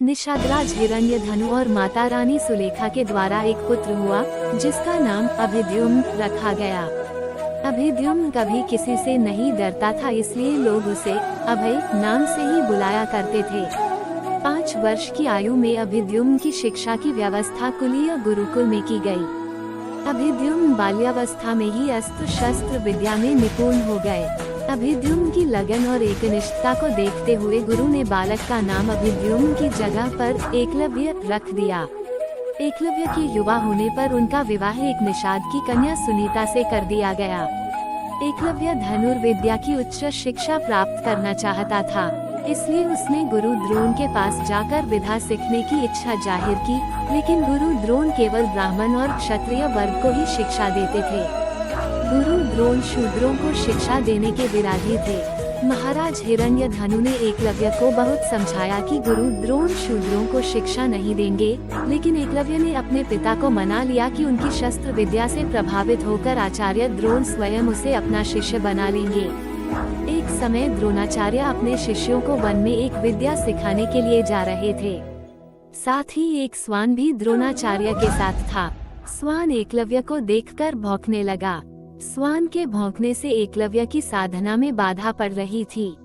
निषादराज हिरण्यधनु और माता रानी सुलेखा के द्वारा एक पुत्र हुआ, जिसका नाम अभिद्युम्न रखा गया। अभिद्युम्न कभी किसी से नहीं डरता था, इसलिए लोग उसे अभय नाम से ही बुलाया करते थे। 5 वर्ष की आयु में अभिद्युम्न की शिक्षा की व्यवस्था कुलीय गुरुकुल में की गई। अभिद्युम्न बाल्यावस्था में ही अस्त्र शस्त्र विद्या में निपुण हो गए। अभिद्युम्न की लगन और एकनिष्ठता को देखते हुए गुरु ने बालक का नाम अभिद्युम्न की जगह पर एकलव्य रख दिया। एकलव्य के युवा होने पर उनका विवाह एक निषाद की कन्या सुनीता से कर दिया गया। एकलव्य धनुर्विद्या की उच्च शिक्षा प्राप्त करना चाहता था, इसलिए उसने गुरु द्रोण के पास जाकर विद्या सीखने की इच्छा जाहिर की, लेकिन गुरु द्रोण केवल ब्राह्मण और क्षत्रिय वर्ग को ही शिक्षा देते थे। गुरु द्रोण शूद्रों को शिक्षा देने के विरोधी थे। महाराज हिरण्यधनु ने एकलव्य को बहुत समझाया कि गुरु द्रोण शूद्रों को शिक्षा नहीं देंगे, लेकिन एकलव्य ने अपने पिता को मना लिया कि उनकी शस्त्र विद्या से प्रभावित होकर आचार्य द्रोण स्वयं उसे अपना शिष्य बना लेंगे। एक समय द्रोणाचार्य अपने शिष्यों को वन में एक विद्या सिखाने के लिए जा रहे थे। साथ ही एक स्वान भी द्रोणाचार्य के साथ था। स्वान एकलव्य को देखकर भौंकने लगा। स्वान के भौंकने से एकलव्य की साधना में बाधा पड़ रही थी,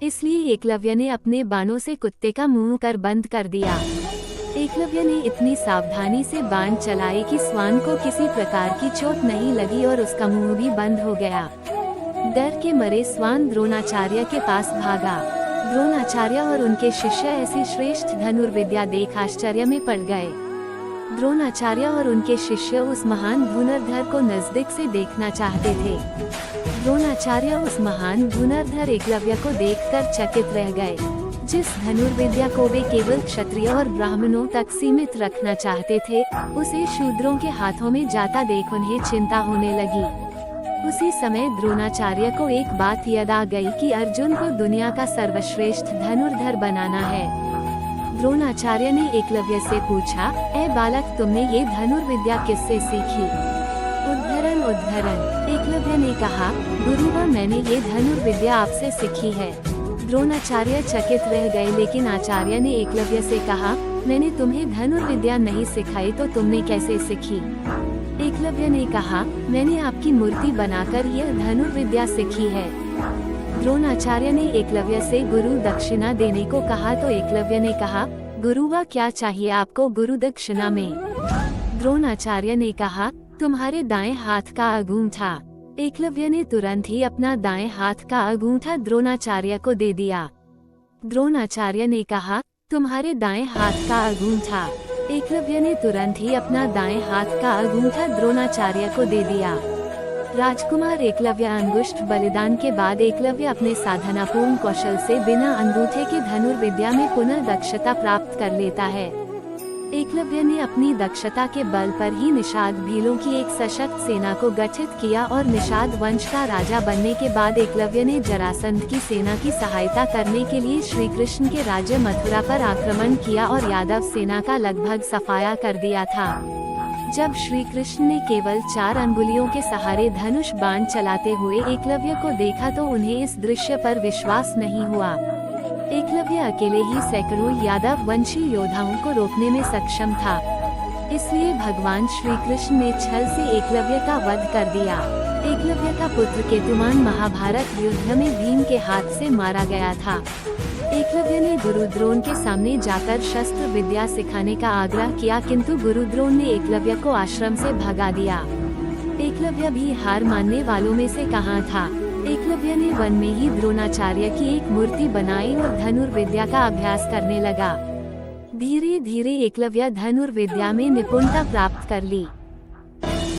इसलिए एकलव्य ने अपने बाणों से कुत्ते का मुंह कर बंद कर दिया। एकलव्य ने इतनी सावधानी से बाण चलाए कि स्वान को किसी प्रकार की चोट नहीं लगी और उसका मुंह भी बंद हो गया। डर के मरे स्वान द्रोणाचार्य के पास भागा। द्रोणाचार्य और उनके शिष्य ऐसी श्रेष्ठ धनुर्विद्या देख आश्चर्य में पड़ गए। द्रोणाचार्य और उनके शिष्य उस महान धनुर्धर को नजदीक से देखना चाहते थे। द्रोणाचार्य उस महान धनुर्धर एकलव्य को देखकर चकित रह गए। जिस धनुर्विद्या को वे केवल क्षत्रिय और ब्राह्मणों तक सीमित रखना चाहते थे, उसे शूद्रों के हाथों में जाता देख उन्हें चिंता होने लगी। उसी समय द्रोणाचार्य को एक बात याद आ गई कि अर्जुन को दुनिया का सर्वश्रेष्ठ धनुर्धर बनाना है। द्रोणाचार्य ने एकलव्य से पूछा, ए बालक, तुमने ये धनुर्विद्या किससे सीखी? उद्धरण एकलव्य ने कहा, गुरुवर, मैंने ये धनुर्विद्या आपसे सीखी है। द्रोणाचार्य चकित रह गए, लेकिन आचार्य ने एकलव्य से कहा, मैंने तुम्हें धनुर्विद्या नहीं सिखाई तो तुमने कैसे सीखी? एकलव्य ने कहा, मैंने आपकी मूर्ति बनाकर यह धनुर्विद्या सीखी है। द्रोणाचार्य ने एकलव्य से गुरु दक्षिणा देने को कहा तो एकलव्य ने कहा, गुरुवा, क्या चाहिए आपको गुरु दक्षिणा में? द्रोणाचार्य ने कहा, तुम्हारे दाएं हाथ का अंगूठा। एकलव्य ने तुरंत ही अपना दाएं हाथ का अंगूठा द्रोणाचार्य को दे दिया। द्रोणाचार्य ने कहा, तुम्हारे दाएं हाथ का अंगूठा। एकलव्य ने तुरंत ही अपना दाएं हाथ का अंगूठा द्रोणाचार्य को दे दिया। राजकुमार एकलव्य अंगुष्ठ बलिदान के बाद एकलव्य अपने साधनापूर्ण कौशल से बिना अंगूठे के धनुर्विद्या में पुनः दक्षता प्राप्त कर लेता है। एकलव्य ने अपनी दक्षता के बल पर ही निषाद भीलों की एक सशक्त सेना को गठित किया और निषाद वंश का राजा बनने के बाद एकलव्य ने जरासंध की सेना की सहायता करने के लिए श्री कृष्ण के राज्य मथुरा पर आक्रमण किया और यादव सेना का लगभग सफाया कर दिया था। जब श्री कृष्ण ने केवल 4 अंगुलियों के सहारे धनुष बाण चलाते हुए एकलव्य को देखा तो उन्हें इस दृश्य पर विश्वास नहीं हुआ। एकलव्य अकेले ही सैकड़ों यादव वंशी योद्धाओं को रोकने में सक्षम था, इसलिए भगवान श्री कृष्ण ने छल से एकलव्य का वध कर दिया। एकलव्य का पुत्र केतुमान महाभारत युद्ध में भीम के हाथ से मारा गया था। एकलव्य ने गुरु द्रोण के सामने जाकर शस्त्र विद्या सिखाने का आग्रह किया, किंतु गुरु द्रोण ने एकलव्य को आश्रम से भगा दिया। एकलव्य भी हार मानने वालों में से कहाँ था। एकलव्य ने वन में ही द्रोणाचार्य की एक मूर्ति बनाई और धनुर्विद्या का अभ्यास करने लगा। धीरे धीरे एकलव्य धनुर्विद्या में निपुणता प्राप्त कर ली।